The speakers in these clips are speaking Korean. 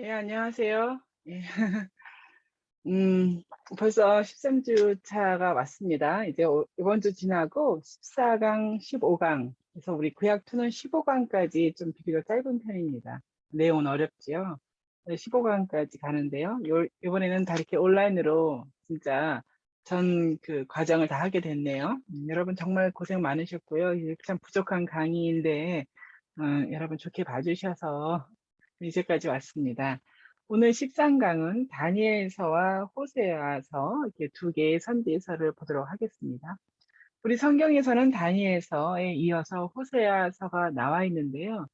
예, 안녕하세요. 예. 음, 벌써 13주 차가 왔습니다. 이제 이번 주 지나고 14강, 15강. 그래서 우리 구약2는 15강까지 좀 비교적 짧은 편입니다. 내용은 어렵지요. 15강까지 가는데요. 이번에는 다 이렇게 온라인으로 진짜 전 그 과정을 다 하게 됐네요. 여러분 정말 고생 많으셨고요. 이게 참 부족한 강의인데, 여러분 좋게 봐주셔서 이제까지 왔습니다. 오늘 13강은 다니엘서와 호세아서 이렇게 두 개의 선지서를 보도록 하겠습니다. 우리 성경에서는 다니엘서에 이어서 호세아서가 나와 있는데요.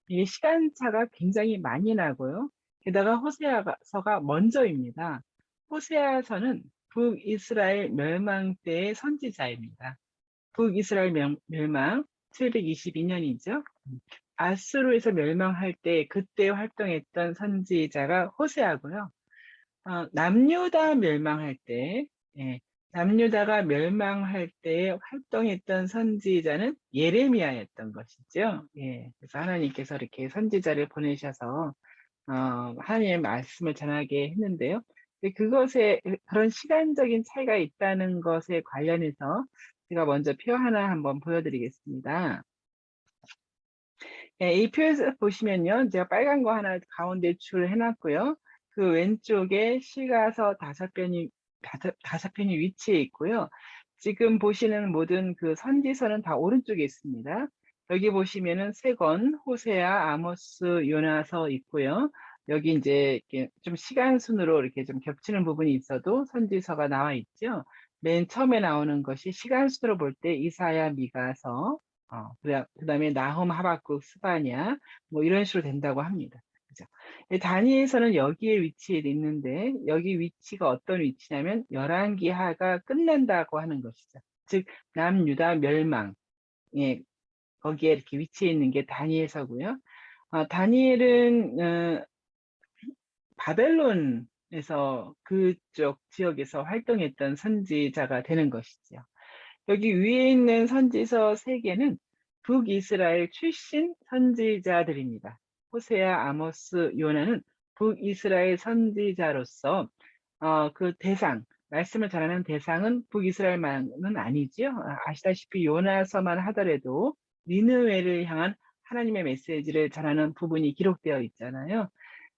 이게 시간차가 굉장히 많이 나고요. 게다가 호세아서가 먼저입니다. 호세아서는 북이스라엘 멸망 때의 선지자입니다. 북이스라엘 멸망 722년이죠. 아수르에서 멸망할 때 그때 활동했던 선지자가 호세아고요. 남유다 멸망할 때, 예, 남유다가 멸망할 때 활동했던 선지자는 예레미야였던 것이죠. 예, 그래서 하나님께서 이렇게 선지자를 보내셔서 하나님의 말씀을 전하게 했는데요. 그것에 그런 시간적인 차이가 있다는 것에 관련해서 제가 먼저 표 하나 한번 보여드리겠습니다. 예, 이 표에서 보시면요. 제가 빨간 거 하나 가운데 줄 해놨고요. 그 왼쪽에 시가서 다섯 편이 위치해 있고요. 지금 보시는 모든 그 선지서는 다 오른쪽에 있습니다. 여기 보시면은 세 권, 호세아, 아모스, 요나서 있고요. 여기 이제 이렇게 좀 시간 순으로 이렇게 좀 겹치는 부분이 있어도 선지서가 나와 있죠. 맨 처음에 나오는 것이 시간 순으로 볼 때 이사야, 미가서, 그다음에 나훔, 하박국, 스바냐 뭐 이런 식으로 된다고 합니다. 그죠? 다니엘서는 여기에 위치해 있는데 여기 위치가 어떤 위치냐면 열왕기하가 끝난다고 하는 것이죠. 즉 남유다 멸망, 예, 거기에 이렇게 위치해 있는 게 다니엘서고요. 다니엘은 바벨론에서 그쪽 지역에서 활동했던 선지자가 되는 것이죠. 여기 위에 있는 선지서 세 개는 북이스라엘 출신 선지자들입니다. 호세아, 아모스, 요나는 북이스라엘 선지자로서 그 말씀을 전하는 대상은 북이스라엘만은 아니지요. 아시다시피 요나서만 하더라도 니느웨를 향한 하나님의 메시지를 전하는 부분이 기록되어 있잖아요.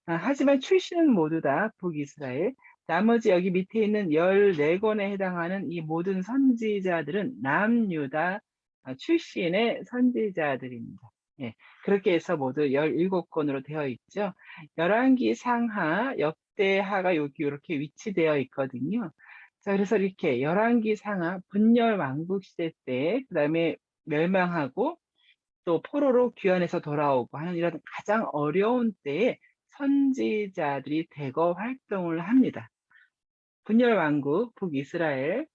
하지만 출신은 모두 다 북이스라엘, 나머지 여기 밑에 있는 14권에 해당하는 이 모든 선지자들은 남유다 출신의 선지자들입니다. 예, 그렇게 해서 모두 17권으로 되어 있죠. 열왕기 상하, 역대하가 여기 이렇게 위치되어 있거든요. 자, 그래서 이렇게 열왕기 상하 분열 왕국 시대 때, 그 다음에 멸망하고 또 포로로 귀환해서 돌아오고 하는 이런 가장 어려운 때에 선지자들이 대거 활동을 합니다. 분열왕국 북이스라엘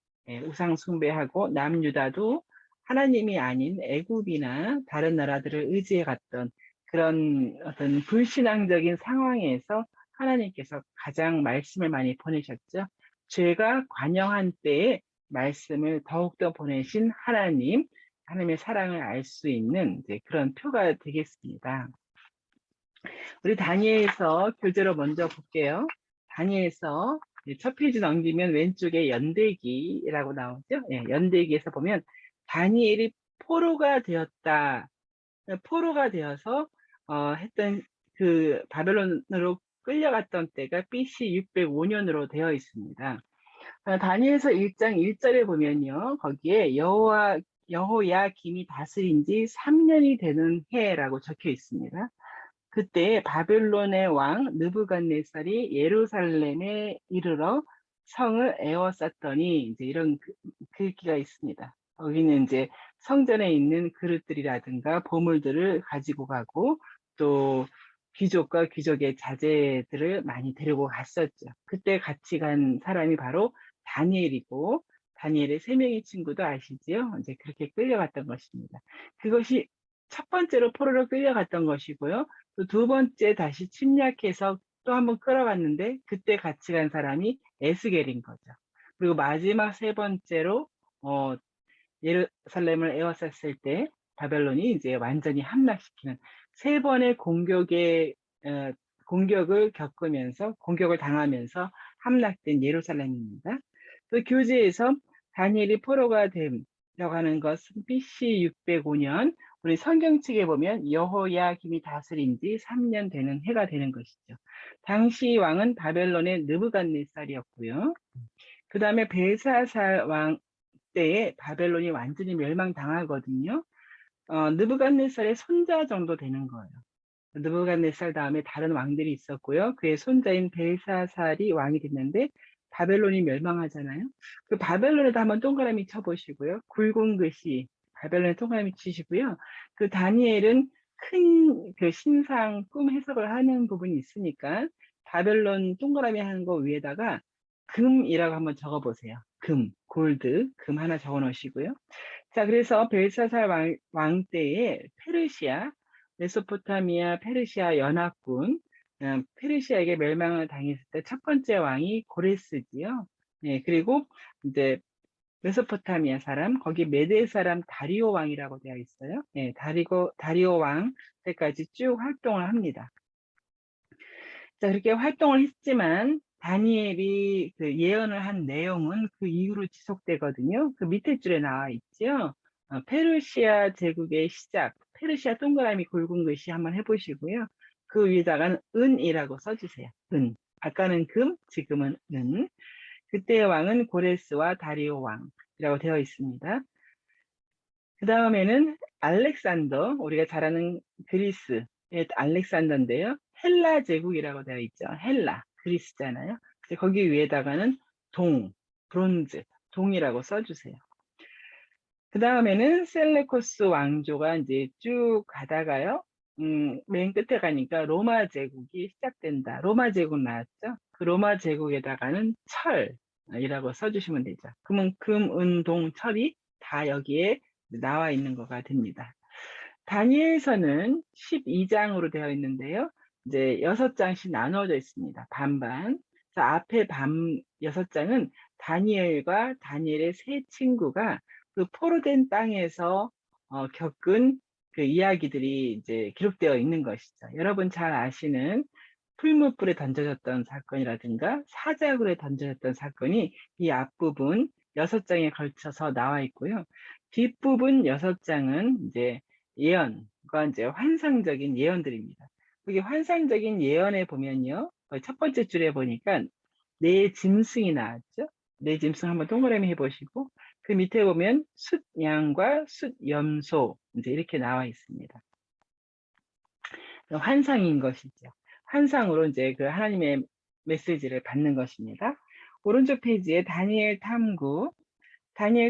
우상 숭배하고 남유다도 하나님이 아닌 애굽이나 다른 나라들을 의지해 갔던 그런 어떤 불신앙적인 상황에서 하나님께서 가장 말씀을 많이 보내셨죠. 죄가 관영한 때에 말씀을 더욱더 보내신 하나님의 사랑을 알 수 있는 이제 그런 표가 되겠습니다. 우리 다니엘서 교재로 먼저 볼게요. 다니엘서 첫 페이지 넘기면 왼쪽에 연대기라고 나오죠. 예, 연대기에서 보면 다니엘이 포로가 되었다. 포로가 되어서 했던 그 바벨론으로 끌려갔던 때가 BC 605년으로 되어 있습니다. 다니엘서 1장 1절에 보면요. 거기에 여호야김이 다스린 지 3년이 되는 해라고 적혀 있습니다. 그때 바벨론의 왕 느부갓네살이 예루살렘에 이르러 성을 에워쌌더니 이제 이런 글귀가 있습니다. 거기는 이제 성전에 있는 그릇들이라든가 보물들을 가지고 가고 또 귀족과 귀족의 자제들을 많이 데리고 갔었죠. 그때 같이 간 사람이 바로 다니엘이고 다니엘의 세 명의 친구도 아시지요? 이제 그렇게 끌려갔던 것입니다. 그것이 첫 번째로 포로로 끌려갔던 것이고요. 또 두 번째 다시 침략해서 또 한번 끌어갔는데 그때 같이 간 사람이 에스겔인 거죠. 그리고 마지막 세 번째로 예루살렘을 에워쌌을 때 바벨론이 이제 완전히 함락시키는 세 번의 공격을 겪으면서 공격을 당하면서 함락된 예루살렘입니다. 그 교제에서 다니엘이 포로가 되려고 하는 것은 BC 605년 우리 성경책에 보면 여호야김이 다스린 지 3년 되는 해가 되는 것이죠. 당시 왕은 바벨론의 느부갓네살이었고요. 그 다음에 벨사살 왕 때에 바벨론이 완전히 멸망당하거든요. 느부갓네살의 손자 정도 되는 거예요. 느부갓네살 다음에 다른 왕들이 있었고요. 그의 손자인 벨사살이 왕이 됐는데 바벨론이 멸망하잖아요. 그 바벨론에도 한번 동그라미 쳐보시고요. 굵은 글씨 바벨론에 동그라미 치시고요. 그 다니엘은 큰 그 신상 꿈 해석을 하는 부분이 있으니까 바벨론 동그라미 하는 거 위에다가 금이라고 한번 적어보세요. 금, 골드, 금 하나 적어 놓으시고요. 자, 그래서 벨사살 왕 때에 페르시아, 메소포타미아, 페르시아 연합군, 페르시아에게 멸망을 당했을 때 첫 번째 왕이 고레스지요. 예, 그리고 이제 메소포타미아 사람, 거기 메데 사람 다리오 왕이라고 되어 있어요. 예, 다리오 왕 때까지 쭉 활동을 합니다. 자, 그렇게 활동을 했지만 다니엘이 그 예언을 한 내용은 그 이후로 지속되거든요. 그 밑에 줄에 나와 있죠. 페르시아 제국의 시작, 페르시아 동그라미 굵은 글씨 한번 해보시고요. 그 위에다가는 은이라고 써주세요. 은. 아까는 금, 지금은 은. 그때의 왕은 고레스와 다리오 왕이라고 되어 있습니다. 그 다음에는 알렉산더, 우리가 잘 아는 그리스의 알렉산더인데요. 헬라 제국이라고 되어 있죠. 헬라, 그리스잖아요. 그래서 거기 위에다가는 브론즈, 동이라고 써주세요. 그 다음에는 셀레코스 왕조가 이제 쭉 가다가요. 맨 끝에 가니까 로마 제국이 시작된다. 로마 제국 나왔죠? 그 로마 제국에다가는 철이라고 써주시면 되죠. 그러면 금, 은, 동, 철이 다 여기에 나와 있는 거가 됩니다. 다니엘서는 12장으로 되어 있는데요. 이제 6장씩 나누어져 있습니다. 반반. 앞에 6장은 다니엘과 다니엘의 세 친구가 그 포로된 땅에서 겪은 그 이야기들이 이제 기록되어 있는 것이죠. 여러분 잘 아시는 풀무불에 던져졌던 사건이라든가 사자굴에 던져졌던 사건이 이 앞부분 6장에 걸쳐서 나와 있고요. 뒷부분 6장은 이제 예언과 이제 환상적인 예언들입니다. 여기 환상적인 예언에 보면요. 첫 번째 줄에 보니까 네 짐승이 나왔죠. 네 짐승 한번 동그라미 해보시고 그 밑에 보면 숫양과 숫염소 이제 이렇게 나와 있습니다. 환상인 것이죠. 환상으로 이제 그 하나님의 메시지를 받는 것입니다. 오른쪽 페이지에 다니엘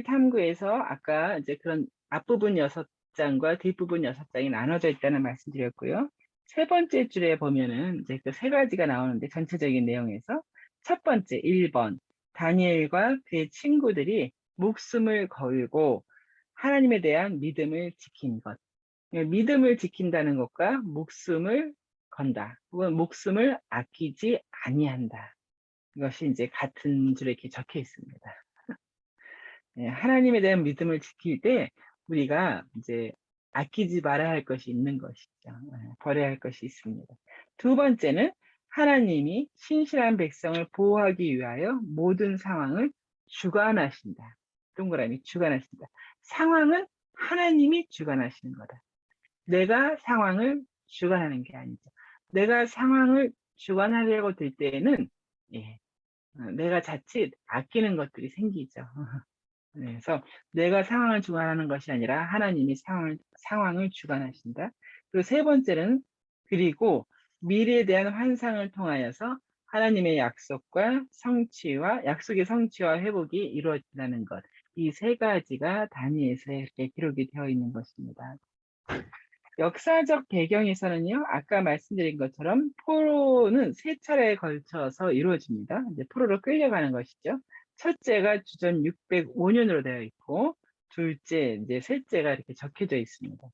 탐구에서 아까 이제 그런 앞부분 6장과 뒷부분 6장이 나눠져 있다는 말씀드렸고요. 세 번째 줄에 보면은 이제 그 세 가지가 나오는데 전체적인 내용에서 첫 번째 1번 다니엘과 그의 친구들이 목숨을 걸고 하나님에 대한 믿음을 지킨 것. 믿음을 지킨다는 것과 목숨을 건다. 혹은 목숨을 아끼지 아니한다. 이것이 이제 같은 줄에 이렇게 적혀 있습니다. 하나님에 대한 믿음을 지킬 때 우리가 이제 아끼지 말아야 할 것이 있는 것이죠. 버려야 할 것이 있습니다. 두 번째는 하나님이 신실한 백성을 보호하기 위하여 모든 상황을 주관하신다. 동그라미 주관하신다. 상황은 하나님이 주관하시는 거다. 내가 상황을 주관하는 게 아니죠. 내가 상황을 주관하려고 들 때에는 내가 자칫 아끼는 것들이 생기죠. 그래서 내가 상황을 주관하는 것이 아니라 하나님이 상황을 주관하신다. 그리고 세 번째는 그리고 미래에 대한 환상을 통하여서 하나님의 약속의 성취와 회복이 이루어진다는 것. 이 세 가지가 다니엘서에 이렇게 기록이 되어 있는 것입니다. 역사적 배경에서는요, 아까 말씀드린 것처럼 포로는 세 차례에 걸쳐서 이루어집니다. 이제 포로로 끌려가는 것이죠. 첫째가 주전 605년으로 되어 있고, 둘째, 이제 셋째가 이렇게 적혀져 있습니다.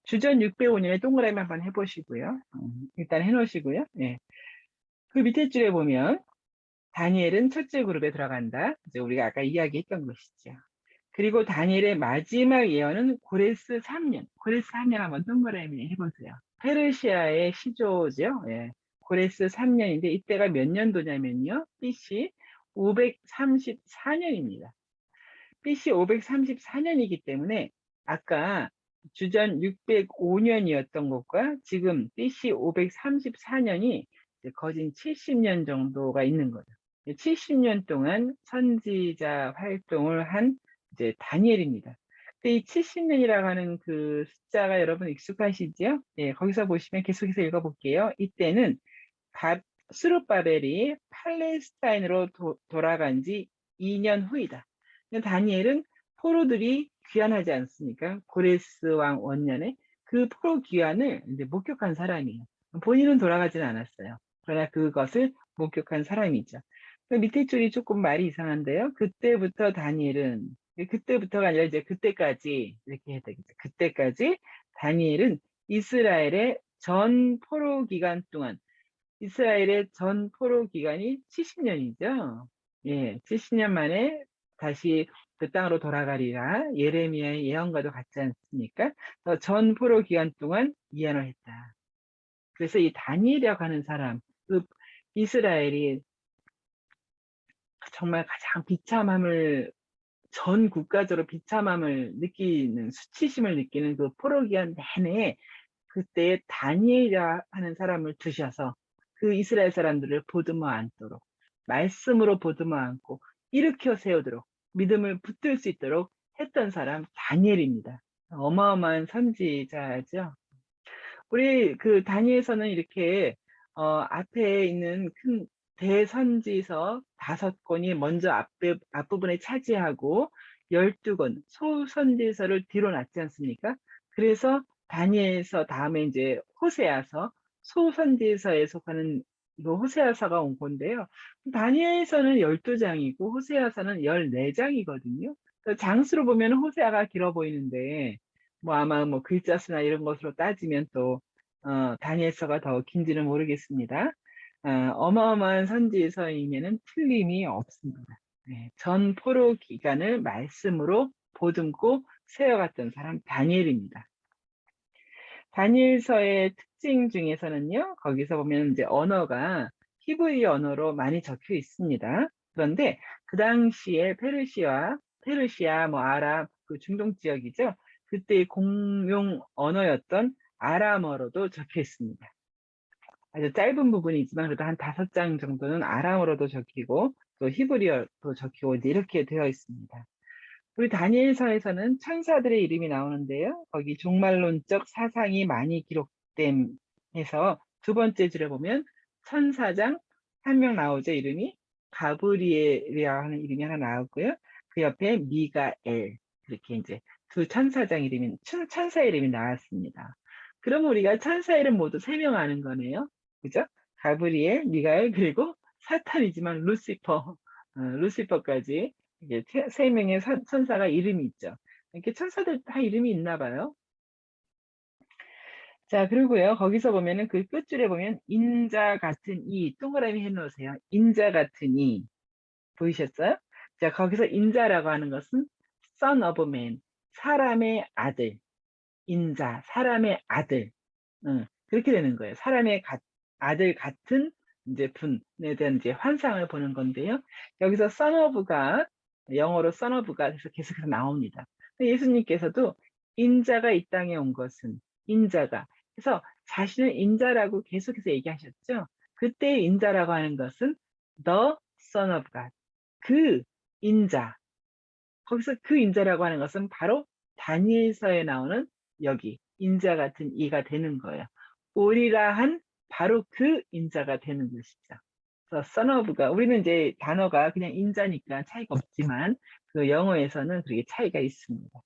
주전 605년에 동그라미 한번 해보시고요. 일단 해놓으시고요. 예. 그 밑에 줄에 보면, 다니엘은 첫째 그룹에 들어간다. 이제 우리가 아까 이야기했던 것이죠. 그리고 다니엘의 마지막 예언은 고레스 3년. 고레스 3년 한번 동그라미 해보세요. 페르시아의 시조죠. 예. 고레스 3년인데 이때가 몇 년도냐면요. BC 534년입니다. BC 534년이기 때문에 아까 주전 605년이었던 것과 지금 BC 534년이 거진 70년 정도가 있는 거죠. 70년 동안 선지자 활동을 한 이제 다니엘입니다. 근데 이 70년이라고 하는 그 숫자가 여러분 익숙하시죠? 예, 거기서 보시면 계속해서 읽어볼게요. 이때는 스룹바벨이 팔레스타인으로 돌아간 지 2년 후이다. 다니엘은 포로들이 귀환하지 않습니까? 고레스 왕 원년에 그 포로 귀환을 이제 목격한 사람이에요. 본인은 돌아가지는 않았어요. 그러나 그것을 목격한 사람이죠. 그 밑에 줄이 조금 말이 이상한데요. 그때부터 다니엘은 그때부터가 아니라 이제 그때까지 이렇게 해야 되겠죠. 그때까지 다니엘은 이스라엘의 전 포로 기간 동안 이스라엘의 전 포로 기간이 70년이죠. 예, 70년 만에 다시 그 땅으로 돌아가리라 예레미야의 예언과도 같지 않습니까? 전 포로 기간 동안 예언을 했다. 그래서 이 다니엘이라고 하는 사람, 그 이스라엘이 정말 가장 비참함을 전 국가적으로 비참함을 느끼는 수치심을 느끼는 그 포로 기간 내내 그때 다니엘이라 하는 사람을 두셔서 그 이스라엘 사람들을 보듬어 안도록 말씀으로 보듬어 안고 일으켜 세우도록 믿음을 붙들 수 있도록 했던 사람 다니엘입니다. 어마어마한 선지자죠. 우리 그 다니엘서는 이렇게 앞에 있는 큰 대선지서 5권이 먼저 앞부분에 차지하고 12권 소선지서를 뒤로 놨지 않습니까? 그래서 다니엘서 다음에 이제 호세아서 소선지서에 속하는 이거 호세아서가 온 건데요. 다니엘서는 12장이고 호세아서는 14장이거든요. 장수로 보면 호세아가 길어 보이는데 뭐 아마 뭐 글자 수나 이런 것으로 따지면 또 다니엘서가 더 긴지는 모르겠습니다. 어마어마한 선지서이면은 틀림이 없습니다. 네, 전 포로 기간을 말씀으로 보듬고 세워갔던 사람 다니엘입니다. 다니엘서의 특징 중에서는요, 거기서 보면 이제 언어가 히브리 언어로 많이 적혀 있습니다. 그런데 그 당시에 페르시아, 뭐 아랍, 그 중동 지역이죠. 그때의 공용 언어였던 아람어로도 적혀 있습니다. 아주 짧은 부분이지만 그래도 한 5장 정도는 아람어로도 적히고 또 히브리어도 적히고 이렇게 되어 있습니다. 우리 다니엘서에서는 천사들의 이름이 나오는데요. 거기 종말론적 사상이 많이 기록됨해서 두 번째 줄에 보면 천사장 한 명 나오죠. 이름이 가브리엘이라고 하는 이름이 하나 나오고요. 그 옆에 미가엘 이렇게 이제 두 천사장 이름이 천사 이름이 나왔습니다. 그럼 우리가 천사 이름 모두 3명 아는 거네요. 그죠? 가브리엘, 미가엘 그리고 사탄이지만 루시퍼까지 이게 3명의 천사가 이름이 있죠. 이렇게 천사들 다 이름이 있나 봐요. 자, 그리고요, 거기서 보면은 그 끝줄에 보면 인자 같은 이 동그라미 해놓으세요. 인자 같은 이 보이셨어요? 자, 거기서 인자라고 하는 것은 son of man, 사람의 아들, 인자, 사람의 아들. 그렇게 되는 거예요. 아들 같은 이제 분에 대한 이제 환상을 보는 건데요. 여기서 son of가 영어로 son of가 계속해서 나옵니다. 예수님께서도 인자가 이 땅에 온 것은 인자가 그래서 자신을 인자라고 계속해서 얘기하셨죠. 그때 인자라고 하는 것은 the son of God, 그 인자. 거기서 그 인자라고 하는 것은 바로 다니엘서에 나오는 여기 인자 같은 이가 되는 거예요. 오리라 한 바로 그 인자가 되는 것이죠. 그래서 son of가 우리는 이제 단어가 그냥 인자니까 차이가 없지만 그 영어에서는 그렇게 차이가 있습니다.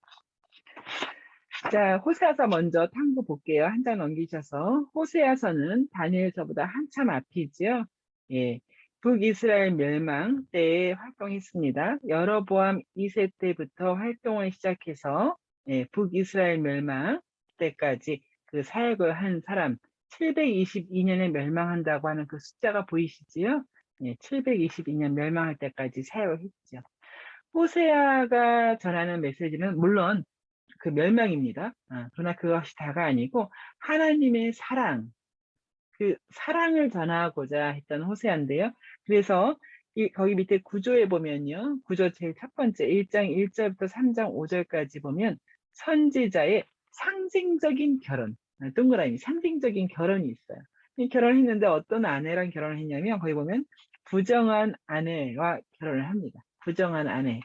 자, 호세아서 먼저 탐구 볼게요. 한 장 넘기셔서 호세아서는 다니엘서보다 한참 앞이지요. 예, 북이스라엘 멸망 때에 활동했습니다. 여로보암 2세 때부터 활동을 시작해서 북이스라엘 멸망 때까지 그 사역을 한 사람 722년에 멸망한다고 하는 그 숫자가 보이시지요? 722년 멸망할 때까지 사역을 했죠. 호세아가 전하는 메시지는 물론 그 멸망입니다. 그러나 그것이 다가 아니고 하나님의 사랑, 그 사랑을 전하고자 했던 호세아인데요. 그래서 거기 밑에 구조에 보면요. 구조 제일 첫 번째 1장 1절부터 3장 5절까지 보면 선지자의 상징적인 결혼, 동그라미 상징적인 결혼이 있어요. 이 결혼했는데 어떤 아내랑 결혼을 했냐면 거기 보면 부정한 아내와 결혼을 합니다. 부정한 아내,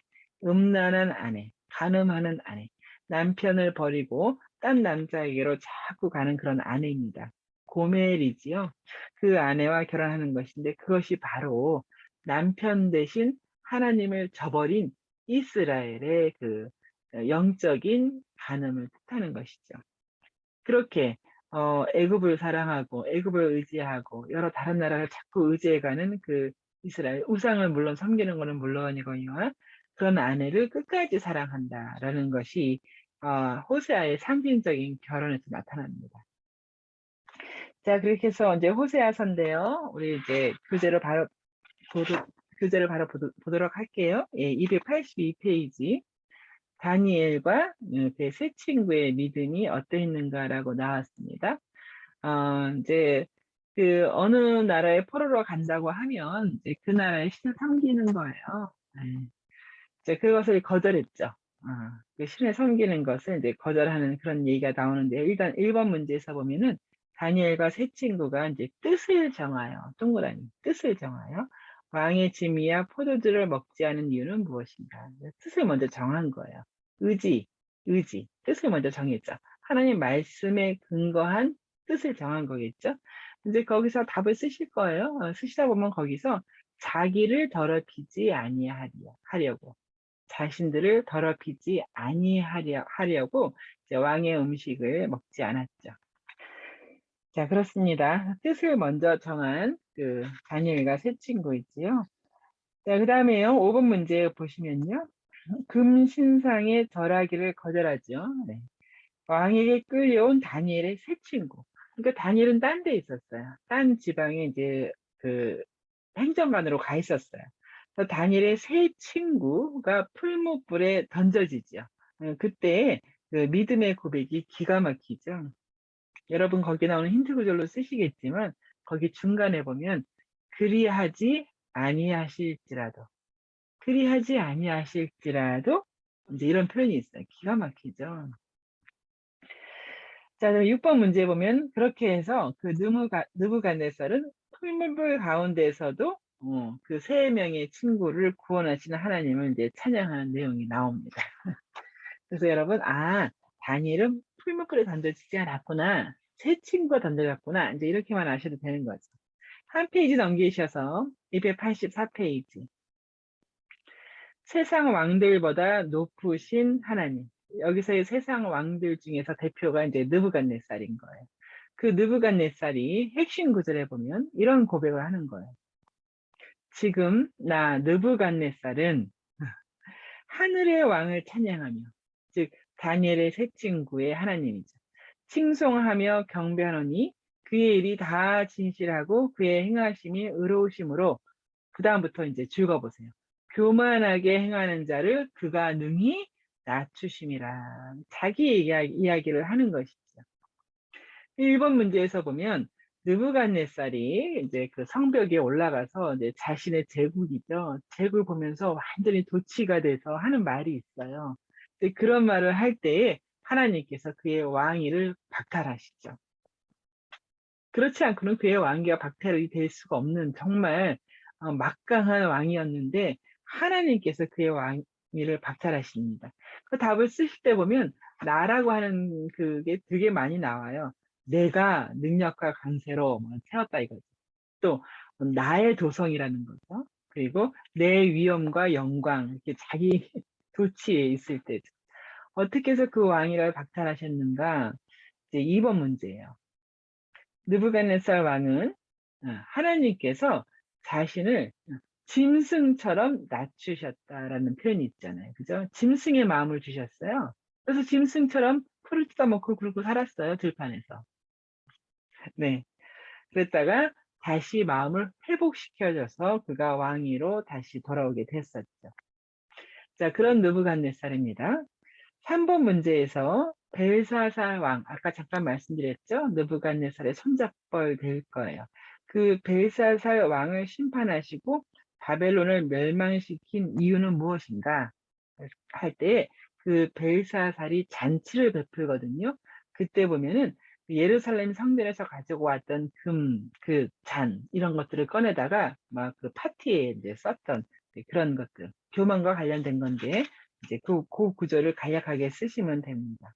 음란한 아내, 간음하는 아내, 남편을 버리고 딴 남자에게로 자꾸 가는 그런 아내입니다. 고멜이지요. 그 아내와 결혼하는 것인데 그것이 바로 남편 대신 하나님을 저버린 이스라엘의 그 영적인 간음을 뜻하는 것이죠. 그렇게 애굽을 사랑하고 애굽을 의지하고 여러 다른 나라를 자꾸 의지해가는 그 이스라엘 우상을 물론 섬기는 것은 물론이거니와 그런 아내를 끝까지 사랑한다라는 것이 호세아의 상징적인 결혼에서 나타납니다. 자, 그렇게 해서 이제 호세아서인데요. 우리 이제 교재를 바로 보도록 할게요. 예, 282페이지. 다니엘과 그세 친구의 믿음이 어떠했는가라고 나왔습니다. 이제 그 어느 나라에 포로로 간다고 하면 이제 그 나라의 신을 섬기는 거예요. 네. 이제 그것을 거절했죠. 그 신을 섬기는 것을 이제 거절하는 그런 얘기가 나오는데 일단 1번 문제에서 보면은 다니엘과 세 친구가 이제 뜻을 정하여 동그라미 뜻을 정하여 왕의 짐이야 포도주를 먹지 않은 이유는 무엇인가? 뜻을 먼저 정한 거예요. 의지, 뜻을 먼저 정했죠. 하나님 말씀에 근거한 뜻을 정한 거겠죠. 이제 거기서 답을 쓰실 거예요. 쓰시다 보면 거기서 자기를 더럽히지 아니하려고 자신들을 더럽히지 아니하려고 이제 왕의 음식을 먹지 않았죠. 자, 그렇습니다. 뜻을 먼저 정한 그 다니엘과 세 친구이지요. 자, 그 다음에요. 5번 문제 보시면요. 금신상의 절하기를 거절하죠. 네. 왕에게 끌려온 다니엘의 세 친구. 그러니까 다니엘은 딴 데 있었어요. 딴 지방에 이제 그 행정관으로 가 있었어요. 그래서 다니엘의 세 친구가 풀무불에 던져지죠. 그때 그 믿음의 고백이 기가 막히죠. 여러분 거기 나오는 힌트 구절로 쓰시겠지만 거기 중간에 보면 그리하지 아니하실지라도 그리하지 아니하실지라도 이제 이런 표현이 있어요. 기가 막히죠. 자, 그럼 6번 문제 보면 그렇게 해서 그 느부갓네살은 풀무불 가운데에서도 그 세 명의 친구를 구원하시는 하나님을 이제 찬양하는 내용이 나옵니다. 그래서 여러분, 다니엘은 풀무불에 던져지지 않았구나. 세 친구가 던져졌구나. 이제 이렇게만 아셔도 되는 거죠. 한 페이지 넘기셔서 284페이지. 세상 왕들보다 높으신 하나님. 여기서의 세상 왕들 중에서 대표가 이제 느부갓네살인 거예요. 그 느부갓네살이 핵심 구절에 보면 이런 고백을 하는 거예요. 지금 나 느부갓네살은 하늘의 왕을 찬양하며, 즉 다니엘의 세 친구의 하나님이죠. 칭송하며 경배하노니 그의 일이 다 진실하고 그의 행하심이 의로우심으로 그 다음부터 이제 읽어보세요. 교만하게 행하는 자를 그가 능히 낮추심이라. 자기 이야기를 하는 것이죠. 1번 문제에서 보면 느부갓네살이 이제 그 성벽에 올라가서 이제 자신의 제국이죠. 제국을 보면서 완전히 도취가 돼서 하는 말이 있어요. 그런 말을 할 때에 하나님께서 그의 왕위를 박탈하시죠. 그렇지 않고는 그의 왕위가 박탈이 될 수가 없는 정말 막강한 왕이었는데 하나님께서 그의 왕위를 박탈하십니다. 그 답을 쓰실 때 보면 나라고 하는 그게 되게 많이 나와요. 내가 능력과 강세로 세웠다 이거죠. 또 나의 도성이라는 거죠. 그리고 내 위엄과 영광 이렇게 자기 도취에 있을 때죠. 어떻게 해서 그 왕위를 박탈하셨는가? 이제 2번 문제예요. 느부갓네살 왕은 하나님께서 자신을 짐승처럼 낮추셨다라는 표현이 있잖아요. 그죠? 짐승의 마음을 주셨어요. 그래서 짐승처럼 풀을 뜯어먹고 굴고 살았어요. 들판에서. 네. 그랬다가 다시 마음을 회복시켜줘서 그가 왕위로 다시 돌아오게 됐었죠. 자, 그런 느부갓네살입니다. 3번 문제에서 벨사살 왕, 아까 잠깐 말씀드렸죠? 느부갓네살의 손잡벌 될 거예요. 그 벨사살 왕을 심판하시고 바벨론을 멸망시킨 이유는 무엇인가 할 때 그 벨사살이 잔치를 베풀거든요. 그때 보면은 예루살렘 성전에서 가지고 왔던 금, 그 잔, 이런 것들을 꺼내다가 막 그 파티에 이제 썼던 그런 것들, 교만과 관련된 건데, 이제 그 구절을 간략하게 쓰시면 됩니다.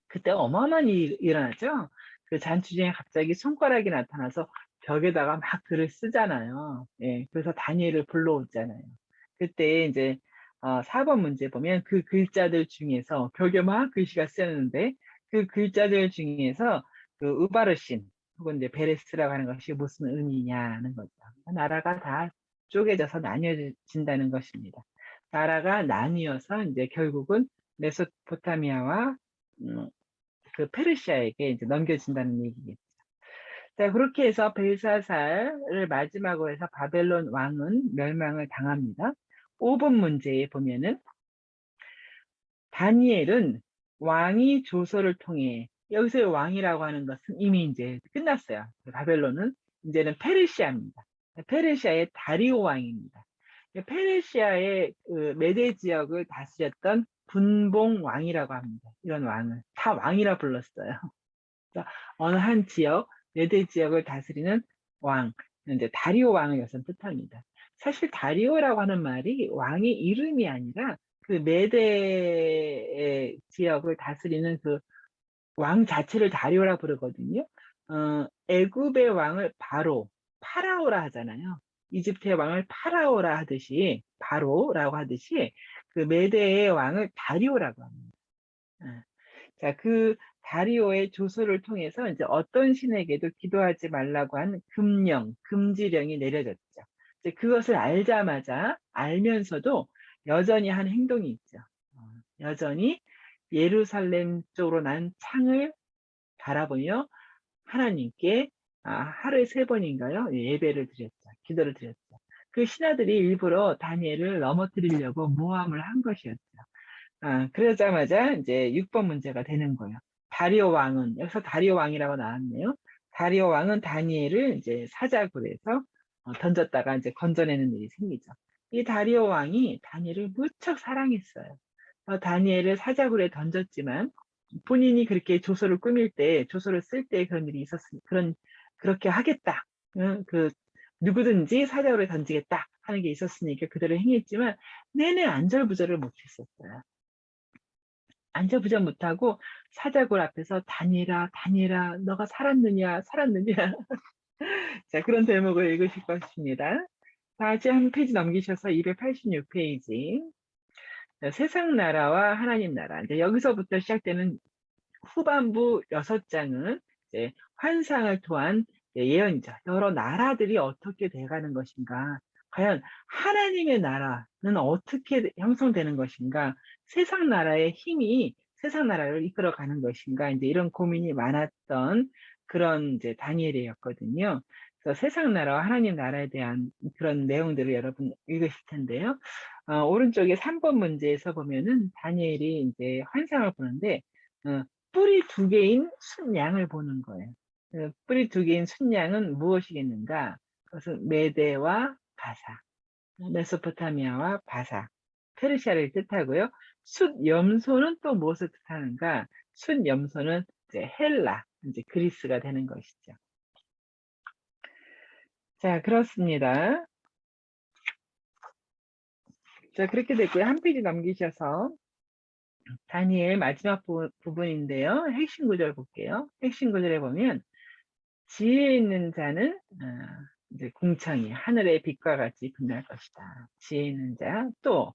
그때 어마어마한 일이 일어나죠. 그 잔치 중에 갑자기 손가락이 나타나서 벽에다가 막 글을 쓰잖아요. 예, 그래서 다니엘을 불러오잖아요. 그때 이제 4번 문제 보면 그 글자들 중에서 벽에 막 글씨가 쓰였는데 그 글자들 중에서 그 우바르신 혹은 이제 베레스라고 하는 것이 무슨 의미냐는 거죠. 나라가 다 쪼개져서 나뉘어진다는 것입니다. 나라가 나뉘어서 이제 결국은 메소포타미아와 음, 그 페르시아에게 이제 넘겨진다는 얘기겠죠. 자, 그렇게 해서 벨사살을 마지막으로 해서 바벨론 왕은 멸망을 당합니다. 5번 문제에 보면은 다니엘은 왕이 조서를 통해 여기서 왕이라고 하는 것은 이미 이제 끝났어요. 바벨론은 이제는 페르시아입니다. 페르시아의 다리오 왕입니다. 페르시아의 그 메데 지역을 다스렸던 분봉 왕이라고 합니다. 이런 왕을 다 왕이라 불렀어요. 어느 한 지역, 메데 지역을 다스리는 왕, 이제 다리오 왕을 여기서 뜻합니다. 사실 다리오라고 하는 말이 왕의 이름이 아니라 그 메데 지역을 다스리는 그 왕 자체를 다리오라 부르거든요. 애굽의 왕을 파라오라 하잖아요. 이집트의 왕을 파라오라 하듯이, 바로라고 하듯이 그 메대의 왕을 다리오라고 합니다. 어. 자, 그 다리오의 조서를 통해서 이제 어떤 신에게도 기도하지 말라고 한 금지령이 내려졌죠. 이제 그것을 알면서도 여전히 한 행동이 있죠. 여전히 예루살렘 쪽으로 난 창을 바라보며 하나님께 하루에 3번인가요? 예배를 드렸죠. 기도를 드렸죠. 그 신하들이 일부러 다니엘을 넘어뜨리려고 모함을 한 것이었죠. 그러자마자 이제 6번 문제가 되는 거예요. 다리오 왕은, 여기서 다리오 왕이라고 나왔네요. 다리오 왕은 다니엘을 이제 사자굴에서 던졌다가 이제 건져내는 일이 생기죠. 이 다리오 왕이 다니엘을 무척 사랑했어요. 다니엘을 사자굴에 던졌지만 본인이 그렇게 조서를 꾸밀 때, 조서를 쓸 때 그런 일이 그렇게 하겠다. 그, 누구든지 사자굴에 던지겠다 하는 게 있었으니까 그대로 행했지만 내내 안절부절을 못했었어요. 안절부절 못하고 사자굴 앞에서 다니엘아, 너가 살았느냐? 자, 그런 대목을 읽으실 것입니다. 다시 한 페이지 넘기셔서 286페이지. 세상 나라와 하나님 나라. 이제 여기서부터 시작되는 후반부 6장은 이제 환상을 토한 예언이죠. 여러 나라들이 어떻게 돼가는 것인가? 과연 하나님의 나라는 어떻게 형성되는 것인가? 세상 나라의 힘이 세상 나라를 이끌어가는 것인가? 이제 이런 고민이 많았던 그런 이제 다니엘이었거든요. 그래서 세상 나라와 하나님 나라에 대한 그런 내용들을 여러분 읽으실 텐데요. 오른쪽에 3번 문제에서 보면은 다니엘이 이제 환상을 보는데, 뿌리 2개인 순양을 보는 거예요. 뿌리 2개인 순양은 무엇이겠는가? 그것은 메대와 바사, 메소포타미아와 바사, 페르시아를 뜻하고요. 숫염소는 또 무엇을 뜻하는가? 숫염소는 이제 헬라, 이제 그리스가 되는 것이죠. 자, 그렇습니다. 자, 그렇게 됐고요. 한 페이지 넘기셔서 다니엘 마지막 부분인데요. 핵심 구절 볼게요. 핵심 구절에 보면 지혜 있는 자는 이제 궁창이 하늘의 빛과 같이 빛날 것이다. 지혜 있는 자, 또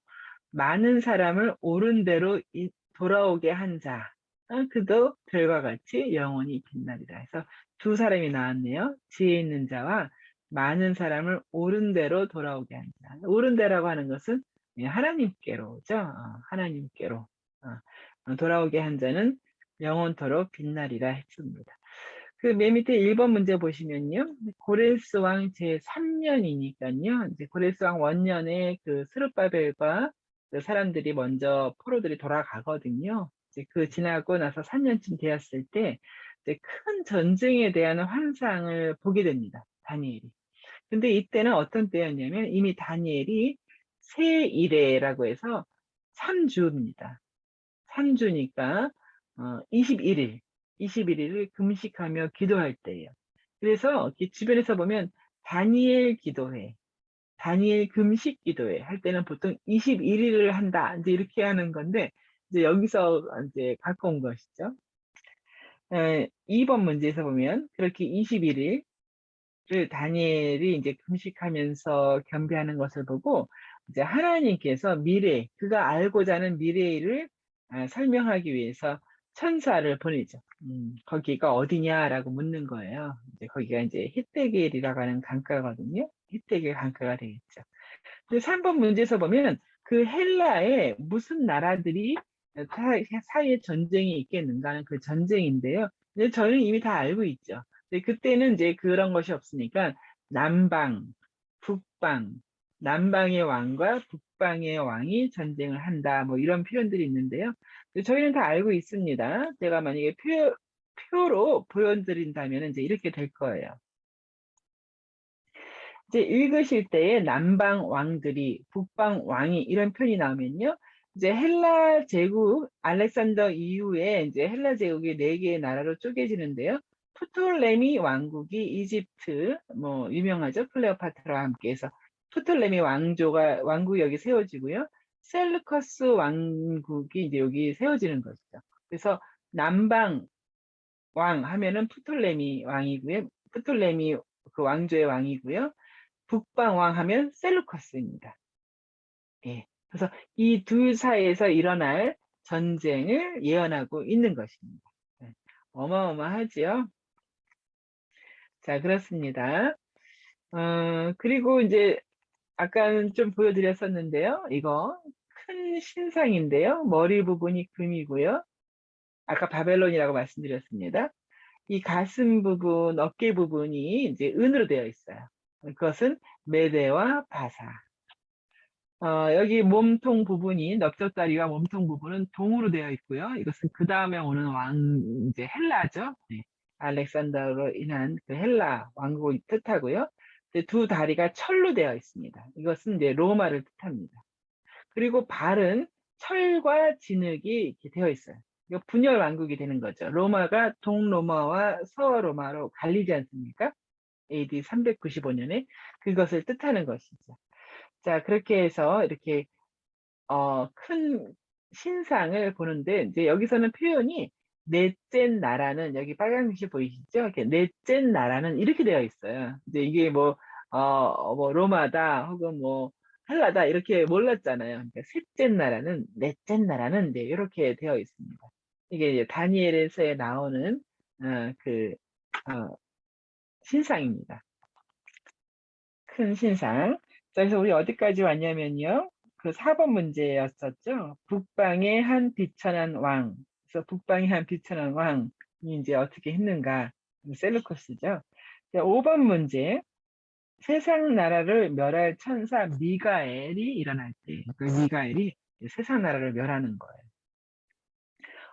많은 사람을 옳은 대로 돌아오게 한 자, 그도 별과 같이 영원히 빛나리라. 해서 2사람이 나왔네요. 지혜 있는 자와 많은 사람을 옳은 대로 돌아오게 한 자. 옳은 대라고 하는 것은 하나님께로죠. 하나님께로 돌아오게 한 자는 영원토록 빛나리라 했습니다. 그 맨 밑에 1번 문제 보시면요. 고레스 왕 제3년이니까요. 이제 고레스 왕 원년에 그 스룹바벨과 그 사람들이 먼저 포로들이 돌아가거든요. 이제 그 지나고 나서 3년쯤 되었을 때 이제 큰 전쟁에 대한 환상을 보게 됩니다, 다니엘이. 근데 이때는 어떤 때였냐면 이미 다니엘이 세일해라고 해서 3주입니다. 3주니까 21일, 21일을 금식하며 기도할 때예요. 그래서 이렇게 주변에서 보면 다니엘 기도회, 다니엘 금식 기도회 할 때는 보통 21일을 한다. 이제 이렇게 하는 건데 이제 여기서 이제 갖고 온 것이죠. 2번 문제에서 보면 그렇게 21일 를 다니엘이 이제 금식하면서 경배하는 것을 보고 이제 하나님께서 미래, 그가 알고자 하는 미래를 설명하기 위해서 천사를 보내죠. 거기가 어디냐라고 묻는 거예요. 이제 거기가 이제 히데겔이라고 하는 강가거든요. 히데겔 강가가 되겠죠. 근데 3번 문제에서 보면 그 헬라에 무슨 나라들이 사이에 전쟁이 있겠는가 하는 그 전쟁인데요. 근데 저는 이미 다 알고 있죠. 근데 그때는 이제 그런 것이 없으니까 남방, 북방, 남방의 왕과 북방의 왕이 전쟁을 한다. 뭐 이런 표현들이 있는데요. 근데 저희는 다 알고 있습니다. 제가 만약에 표로 보여드린다면 이제 이렇게 될 거예요. 이제 읽으실 때에 남방 왕들이, 북방 왕이 이런 표현이 나오면요. 이제 헬라 제국, 알렉산더 이후에 이제 헬라 제국이 4개의 나라로 쪼개지는데요. 프톨레미 왕국이 이집트, 뭐, 유명하죠. 클레오파트라와 함께 해서 프톨레미 왕국이 여기 세워지고요. 셀루커스 왕국이 이제 여기 세워지는 것이죠. 그래서 남방 왕 하면은 프톨레미 왕이고요. 프톨레미 그 왕조의 왕이고요. 북방왕 하면 셀루커스입니다. 예. 그래서 이 둘 사이에서 일어날 전쟁을 예언하고 있는 것입니다. 예. 어마어마하지요? 자, 그렇습니다. 그리고 이제 아까는 좀 보여드렸었는데요. 이거 큰 신상인데요. 머리 부분이 금이고요. 아까 바벨론이라고 말씀드렸습니다. 이 가슴 부분, 어깨 부분이 이제 은으로 되어 있어요. 그것은 메대와 바사. 여기 몸통 부분이 넓적다리와 몸통 부분은 동으로 되어 있고요. 이것은 그 다음에 오는 이제 헬라죠. 네. 알렉산더로 인한 그 헬라 왕국을 뜻하고요. 이제 두 다리가 철로 되어 있습니다. 이것은 이제 로마를 뜻합니다. 그리고 발은 철과 진흙이 이렇게 되어 있어요. 이거 분열 왕국이 되는 거죠. 로마가 동로마와 서로마로 갈리지 않습니까? AD 395년에 그것을 뜻하는 것이죠. 자, 그렇게 해서 이렇게 큰 신상을 보는데 이제 여기서는 표현이 넷째 나라는 여기 빨간 글씨 보이시죠? 이렇게 넷째 나라는 이렇게 되어 있어요. 이제 이게 뭐 로마다 혹은 뭐 헬라다 이렇게 몰랐잖아요. 그러니까 셋째 나라는 넷째 나라는 네, 이렇게 되어 있습니다. 이게 이제 다니엘에서 나오는 그 신상입니다. 큰 신상. 자, 그래서 우리 어디까지 왔냐면요. 그 4번 문제였었죠. 북방의 한 비천한 왕. 그래서 북방의 한 비천한 왕이 이제 어떻게 했는가. 셀루커스죠. 자, 5번 문제. 세상 나라를 멸할 천사 미가엘이 일어날 때, 그 미가엘이 세상 나라를 멸하는 거예요.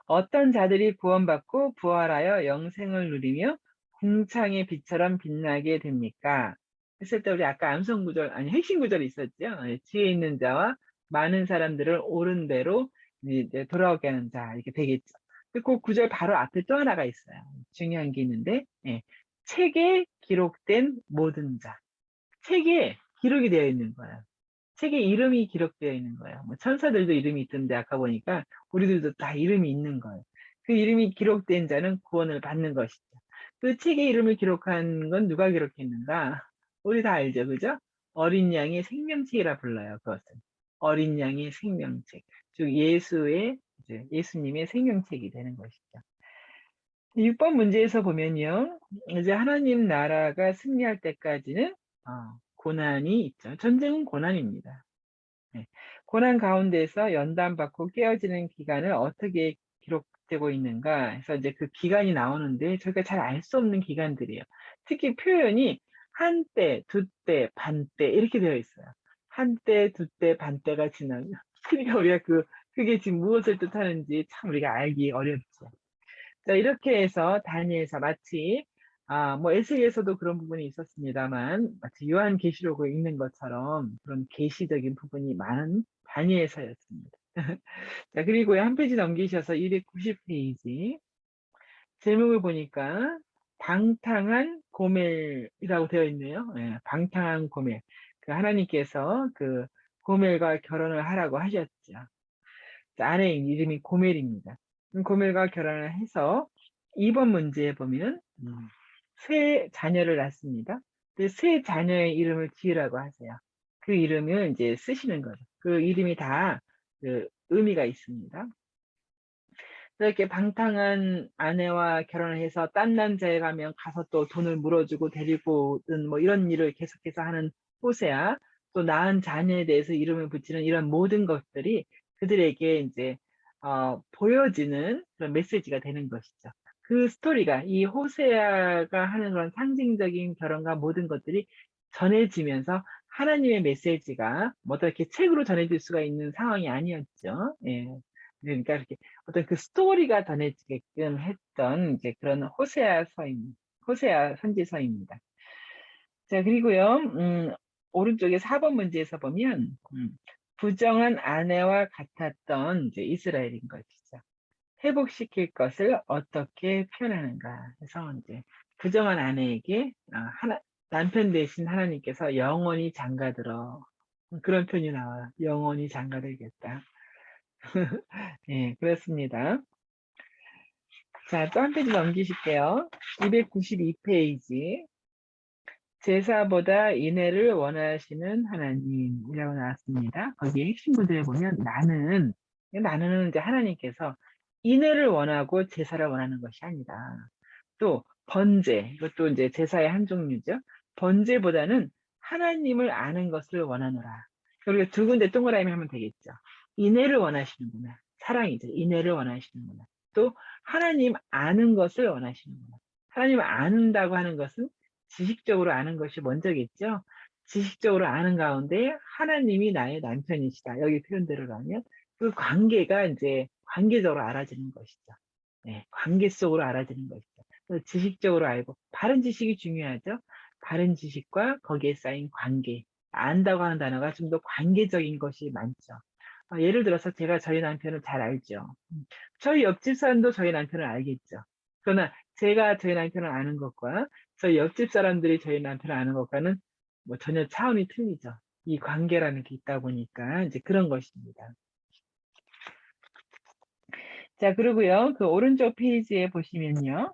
어떤 자들이 구원받고 부활하여 영생을 누리며 궁창의 빛처럼 빛나게 됩니까? 했을 때 우리 아까 암송 구절, 아니 핵심 구절이 있었죠. 예, 지혜 있는 자와 많은 사람들을 옳은 대로 이제 돌아오게 하는 자 이렇게 되겠죠. 그 구절 바로 앞에 또 하나가 있어요. 중요한 게 있는데 예, 책에 기록된 모든 자. 책에 기록이 되어 있는 거예요. 책에 이름이 기록되어 있는 거예요. 뭐 천사들도 이름이 있던데 아까 보니까 우리들도 다 이름이 있는 거예요. 그 이름이 기록된 자는 구원을 받는 것이죠. 그 책에 이름을 기록한 건 누가 기록했는가? 우리 다 알죠, 그죠? 어린 양의 생명책이라 불러요, 그것은. 어린 양의 생명책. 즉 예수님의 생명책이 되는 것이죠. 6번 문제에서 보면요. 이제 하나님 나라가 승리할 때까지는 고난이 있죠. 전쟁은 고난입니다. 네. 고난 가운데서 연단받고 깨어지는 기간을 어떻게 기록되고 있는가 해서 이제 그 기간이 나오는데 저희가 잘 알 수 없는 기간들이에요. 특히 표현이 한때, 두때, 반때 이렇게 되어 있어요. 한때, 두때, 반때가 지나면 그러니까 우리가 그 그게 지금 무엇을 뜻하는지 참 우리가 알기 어렵죠. 자, 이렇게 해서 다니엘서 마치 뭐 에스겔에서도 그런 부분이 있었습니다만 마치 요한계시록을 읽는 것처럼 그런 계시적인 부분이 많은 다니엘서였습니다. 자, 그리고 한 페이지 넘기셔서 290페이지 제목을 보니까 방탕한 고멜이라고 되어 있네요. 예, 방탕한 고멜. 그 하나님께서 그 고멜과 결혼을 하라고 하셨죠. 자, 아내의 이름이 고멜입니다. 고멜과 결혼을 해서 2번 문제에 보면 세 자녀를 낳습니다. 그 세 자녀의 이름을 지으라고 하세요. 그 이름을 이제 쓰시는 거죠. 그 이름이 다 그 의미가 있습니다. 이렇게 방탕한 아내와 결혼을 해서 딴 남자에 가면 가서 또 돈을 물어주고 데리고 오든 뭐 이런 일을 계속해서 하는 호세아, 또 낳은 자녀에 대해서 이름을 붙이는 이런 모든 것들이 그들에게 이제 보여지는 그런 메시지가 되는 것이죠. 그 스토리가 이 호세아가 하는 그런 상징적인 결혼과 모든 것들이 전해지면서 하나님의 메시지가 뭐 어떻게 책으로 전해질 수가 있는 상황이 아니었죠. 예. 그러니까 이렇게 어떤 그 스토리가 전해지게끔 했던 이제 그런 호세아 선지서입니다. 자, 그리고요, 오른쪽에 4번 문제에서 보면, 부정한 아내와 같았던 이제 이스라엘인 것이죠. 회복시킬 것을 어떻게 표현하는가 해서 이제 부정한 아내에게 남편 대신 하나님께서 영원히 장가들어. 그런 표현이 나와요. 영원히 장가들겠다. 예, 그렇습니다. 자, 또 한 페이지 넘기실게요. 292페이지. 제사보다 인애를 원하시는 하나님이라고 나왔습니다. 거기에 핵심 구절에 보면 나는은 이제 하나님께서 인애를 원하고 제사를 원하는 것이 아니다. 또 번제, 이것도 이제 제사의 한 종류죠. 번제보다는 하나님을 아는 것을 원하노라. 우리가 두 군데 동그라미 하면 되겠죠. 인애를 원하시는구나. 사랑이죠. 인애를 원하시는구나. 또 하나님 아는 것을 원하시는구나. 하나님을 아는다고 하는 것은 지식적으로 아는 것이 먼저겠죠. 지식적으로 아는 가운데 하나님이 나의 남편이시다. 여기 표현대로 하면 그 관계가 이제 관계적으로 알아지는 것이죠. 네, 관계 속으로 알아지는 것이죠. 지식적으로 알고 바른 지식이 중요하죠. 바른 지식과 거기에 쌓인 관계. 안다고 하는 단어가 좀 더 관계적인 것이 많죠. 예를 들어서 제가 저희 남편을 잘 알죠. 저희 옆집 사람도 저희 남편을 알겠죠. 그러나 제가 저희 남편을 아는 것과 저희 옆집 사람들이 저희 남편을 아는 것과는 뭐 전혀 차원이 틀리죠. 이 관계라는 게 있다 보니까 이제 그런 것입니다. 자, 그리고요, 그 오른쪽 페이지에 보시면요,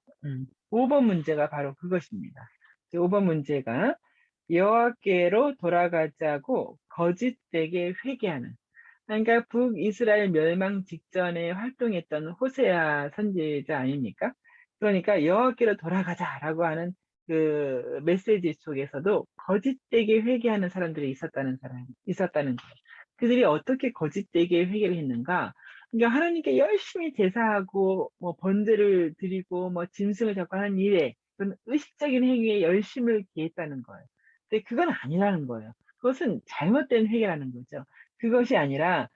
5번 문제가 바로 그것입니다. 5번 문제가 여호와께로 돌아가자고 거짓되게 회개하는, 그러니까 북이스라엘 멸망 직전에 활동했던 호세아 선지자 아닙니까? 그러니까 여호와께로 돌아가자라고 하는 그 메시지 속에서도 거짓되게 회개하는 사람들이 있었다는 거예요. 그들이 어떻게 거짓되게 회개를 했는가? 그러니까 하나님께 열심히 제사하고 뭐 번제를 드리고 뭐 짐승을 잡고 하는 일에 그런 의식적인 행위에 열심을 기했다는 거예요. 근데 그건 아니라는 거예요. 그것은 잘못된 회개라는 거죠. 그것이 아니라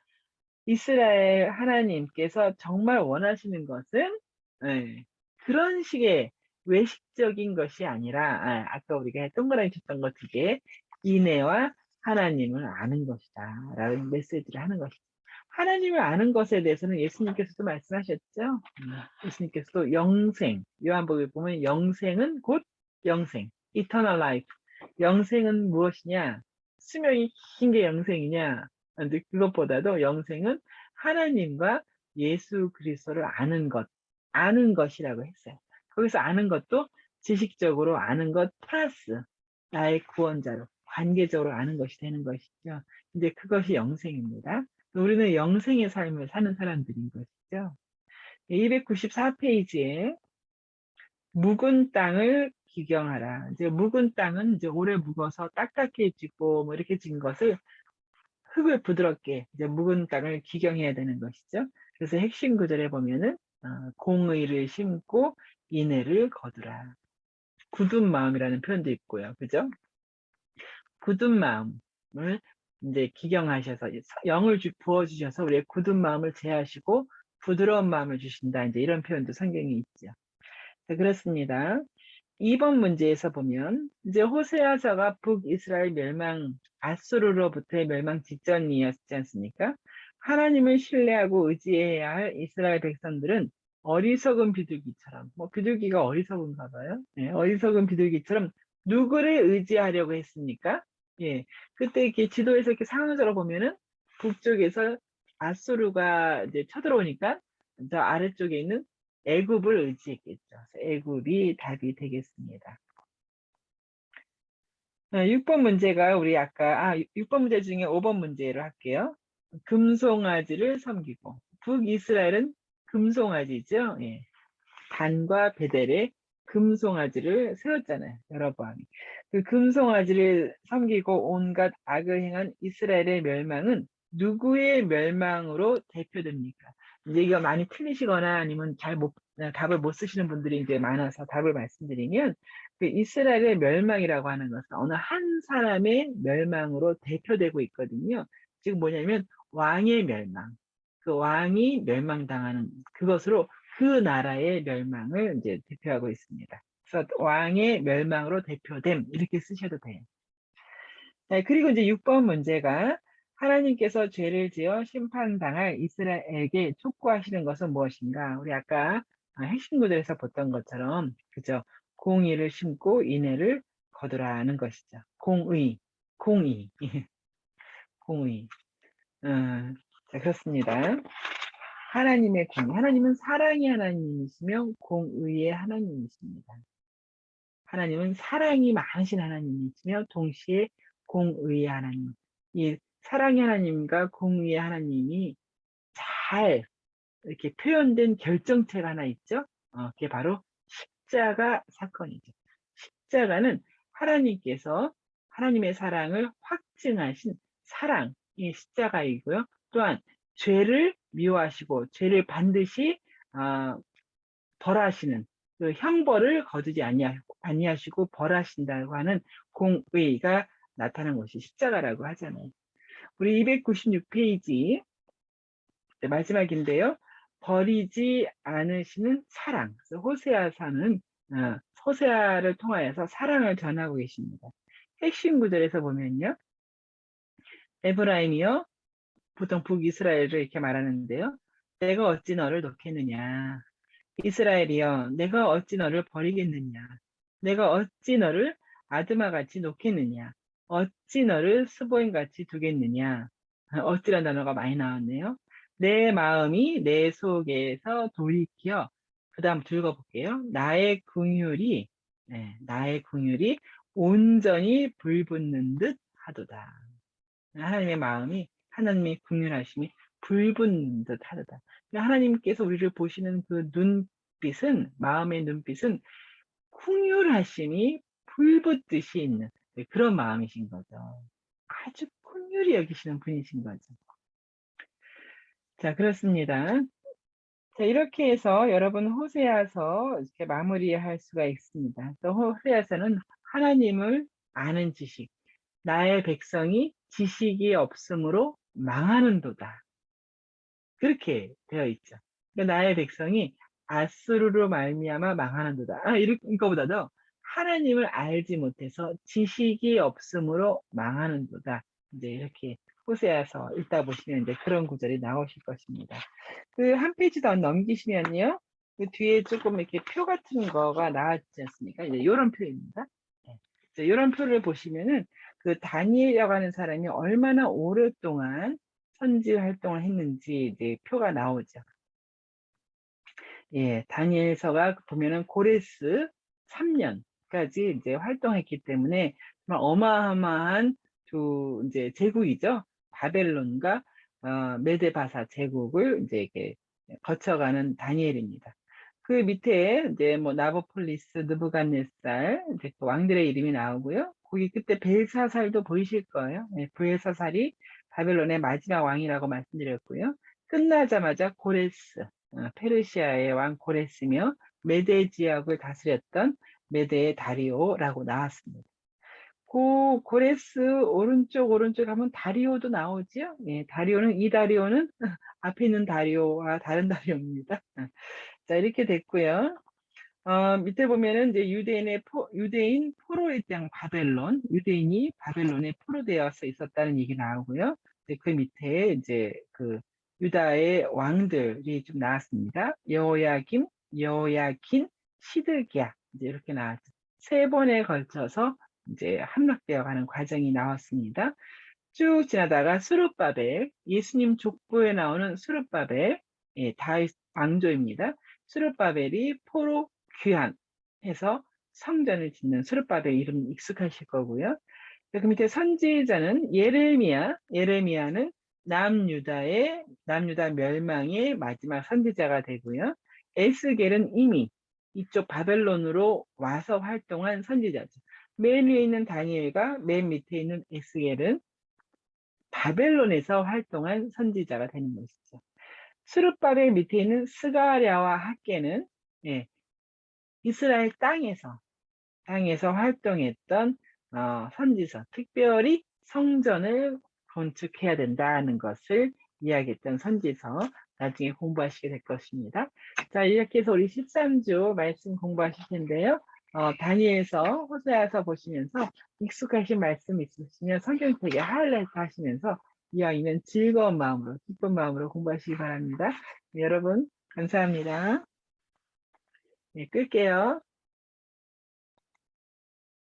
이스라엘 하나님께서 정말 원하시는 것은 예, 그런 식의 외식적인 것이 아니라 아까 우리가 동그라미 쳤던 것 두 개, 인애와 하나님을 아는 것이다 라는 메시지를 하는 것이죠. 하나님을 아는 것에 대해서는 예수님께서도 말씀하셨죠. 예수님께서도 영생, 요한복음에 보면 영생은 곧 영생, eternal life. 영생은 무엇이냐? 수명이 긴 게 영생이냐? 근데 그것보다도 영생은 하나님과 예수 그리스도를 아는 것이라고 했어요. 거기서 아는 것도 지식적으로 아는 것 플러스 나의 구원자로 관계적으로 아는 것이 되는 것이죠. 이제 그것이 영생입니다. 우리는 영생의 삶을 사는 사람들인 것이죠. 294페이지에 묵은 땅을 기경하라. 이제 묵은 땅은 이제 오래 묵어서 딱딱해지고 뭐 이렇게 진 것을 흙을 부드럽게 이제 묵은 땅을 기경해야 되는 것이죠. 그래서 핵심 구절에 보면은 공의를 심고 인애를 거두라. 굳은 마음이라는 표현도 있고요. 그죠? 굳은 마음을 이제 기경하셔서 영을 부어주셔서 우리의 굳은 마음을 제하시고 부드러운 마음을 주신다. 이제 이런 표현도 성경에 있죠. 자, 그렇습니다. 2번 문제에서 보면 이제 호세아서가 북이스라엘 멸망, 아수르로부터의 멸망 직전이었지 않습니까? 하나님을 신뢰하고 의지해야 할 이스라엘 백성들은 어리석은 비둘기처럼, 뭐 비둘기가 어리석은가 봐요. 예, 어리석은 비둘기처럼 누구를 의지하려고 했습니까? 예, 그때 이렇게 지도에서 이렇게 상황적으로 보면은 북쪽에서 아수르가 이제 쳐들어오니까 저 아래쪽에 있는 애굽을 의지했겠죠. 애굽이 답이 되겠습니다. 6번 문제가 우리 아까 6번 문제 중에 5번 문제로 할게요. 금송아지를 섬기고 북이스라엘은 금송아지죠. 예. 단과 베델에 금송아지를 세웠잖아요. 여러 번. 그 금송아지를 섬기고 온갖 악을 행한 이스라엘의 멸망은 누구의 멸망으로 대표됩니까? 이제 이거 많이 틀리시거나 아니면 답을 못 쓰시는 분들이 이제 많아서 답을 말씀드리면 그 이스라엘의 멸망이라고 하는 것은 어느 한 사람의 멸망으로 대표되고 있거든요. 지금 뭐냐면 왕의 멸망. 그 왕이 멸망당하는 그것으로 그 나라의 멸망을 이제 대표하고 있습니다. 그래서 왕의 멸망으로 대표됨 이렇게 쓰셔도 돼요. 네, 그리고 이제 6번 문제가 하나님께서 죄를 지어 심판당할 이스라엘에게 촉구하시는 것은 무엇인가? 우리 아까 핵심 구절에서 봤던 것처럼 그죠? 공의를 심고 인애를 거두라는 것이죠. 공의, 공의. 자, 그렇습니다. 하나님의 공의. 하나님은 사랑의 하나님이시며 공의의 하나님이십니다. 하나님은 사랑이 많으신 하나님이시며 동시에 공의의 하나님. 이 사랑의 하나님과 공의의 하나님이 잘 이렇게 표현된 결정체가 하나 있죠. 그게 바로 십자가 사건이죠. 십자가는 하나님께서 하나님의 사랑을 확증하신 사랑의 십자가이고요. 또한 죄를 미워하시고 죄를 반드시 벌하시는 그 형벌을 거두지 아니하시고 벌하신다고 하는 공의가 나타난 것이 십자가라고 하잖아요. 우리 296페이지 마지막인데요. 버리지 않으시는 사랑. 그래서 호세아서는 호세아를 통하여서 사랑을 전하고 계십니다. 핵심 구절에서 보면요. 에브라임이요. 보통 북이스라엘을 이렇게 말하는데요. 내가 어찌 너를 놓겠느냐. 이스라엘이여, 내가 어찌 너를 버리겠느냐? 내가 어찌 너를 아드마같이 놓겠느냐? 어찌 너를 스보임같이 두겠느냐? 어찌란 단어가 많이 나왔네요. 내 마음이 내 속에서 돌이켜, 그 다음 읽어볼게요. 나의 궁율이 온전히 불붙는 듯 하도다. 하나님의 마음이, 하나님의 궁율하심이 불붙는 듯 하도다. 하나님께서 우리를 보시는 그 눈빛은, 마음의 눈빛은 궁율하심이 불붙듯이 있는 그런 마음이신 거죠. 아주 궁율이 여기시는 분이신 거죠. 자, 그렇습니다. 자, 이렇게 해서 여러분 호세아서 이렇게 마무리할 수가 있습니다. 또 호세아서는 하나님을 아는 지식, 나의 백성이 지식이 없으므로 망하는도다. 그렇게 되어 있죠. 그러니까 나의 백성이 아수르로 말미암아 망하는도다. 이거보다도 하나님을 알지 못해서 지식이 없으므로 망하는도다. 이제 이렇게 호세아서 읽다 보시면 이제 그런 구절이 나오실 것입니다. 그 한 페이지 더 넘기시면요. 그 뒤에 조금 이렇게 표 같은 거가 나왔지 않습니까? 이제 이런 표입니다. 이런 표를 보시면은 그 다니엘이라고 하는 사람이 얼마나 오랫동안 선지 활동을 했는지 이제 표가 나오죠. 예, 다니엘서가 보면은 고레스 3년까지 이제 활동했기 때문에 정말 어마어마한 두 이제 제국이죠. 바벨론과 메데바사 제국을 이제 이렇게 거쳐가는 다니엘입니다. 그 밑에 이제 뭐 나보폴리스, 느부갓네살 이제 그 왕들의 이름이 나오고요. 거기 그때 벨사살도 보이실 거예요. 네, 벨사살이 바벨론의 마지막 왕이라고 말씀드렸고요. 끝나자마자 고레스, 페르시아의 왕 고레스며 메데 지역을 다스렸던 메데의 다리오라고 나왔습니다. 고레스 오른쪽 하면 다리오도 나오지요. 예, 다리오는 이 다리오는 앞에 있는 다리오와 다른 다리오입니다. 자, 이렇게 됐고요. 밑에 보면은 이제 유대인 포로의 땅 바벨론, 유대인이 바벨론에 포로되어서 있었다는 얘기 나오고요. 이제 그 밑에 이제 그 유다의 왕들이 좀 나왔습니다. 여호야김, 여호야킨, 시드기야 이제 이렇게 나왔죠. 세 번에 걸쳐서 이제 함락되어 가는 과정이 나왔습니다. 쭉 지나다가 스룹바벨, 예수님 족보에 나오는 스룹바벨, 예, 다윗 왕조입니다. 스룹바벨이 포로 귀환해서 성전을 짓는 스룹바벨 이름 익숙하실 거고요. 그 밑에 선지자는 예레미야는 남유다 멸망의 마지막 선지자가 되고요. 에스겔은 이미 이쪽 바벨론으로 와서 활동한 선지자죠. 맨 위에 있는 다니엘과 맨 밑에 있는 에스겔은 바벨론에서 활동한 선지자가 되는 것이죠. 스룹바벨 밑에 있는 스가랴와 학계는 예, 이스라엘 땅에서 활동했던 선지서, 특별히 성전을 건축해야 된다는 것을 이야기했던 선지서, 나중에 공부하시게 될 것입니다. 자, 이렇게 해서 우리 13주 말씀 공부하실 텐데요. 다니엘서, 호세아서 보시면서 익숙하신 말씀 있으시면 성경책에 하이라이트 하시면서 이왕이면 즐거운 마음으로, 기쁜 마음으로 공부하시기 바랍니다. 여러분, 감사합니다. 네, 끌게요.